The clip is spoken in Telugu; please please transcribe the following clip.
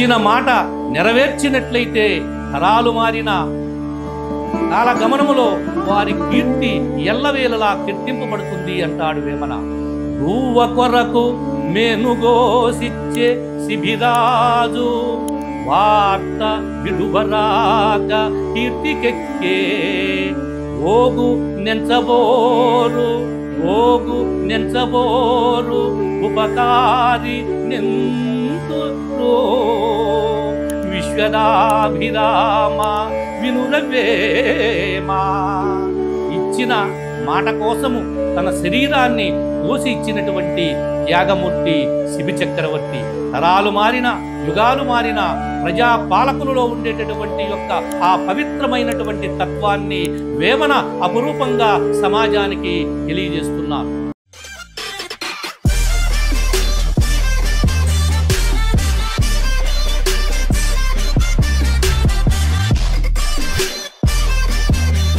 ఇచ్చిన మాట నెరవేర్చినట్లయితే తరాలు మారిన కాలగమనములో వారి కీర్తి ఎల్లవేళలా కీర్తింపబడుతుంది అంటాడు వేమన. గువ్వ కొరకు మేనుగోసిచ్చే శిబిరాజు వార్త విడువరాక కీర్తికెక్కే ఓగు నెంచబోరు ఉపకారి నెంతురో విశ్వదాభిరామ వినురవేమా. ఇచ్చిన మాట కోసము తన శరీరాన్ని కోసి ఇచ్చినటువంటి త్యాగమూర్తి శిబి చక్రవర్తి. తరాలు మారిన యుగాలు మారిన ప్రజాపాలకులలో ఉండేటటువంటి యొక్క ఆ పవిత్రమైనటువంటి తత్వాన్ని వేమన అపురూపంగా సమాజానికి తెలియజేస్తున్నారు.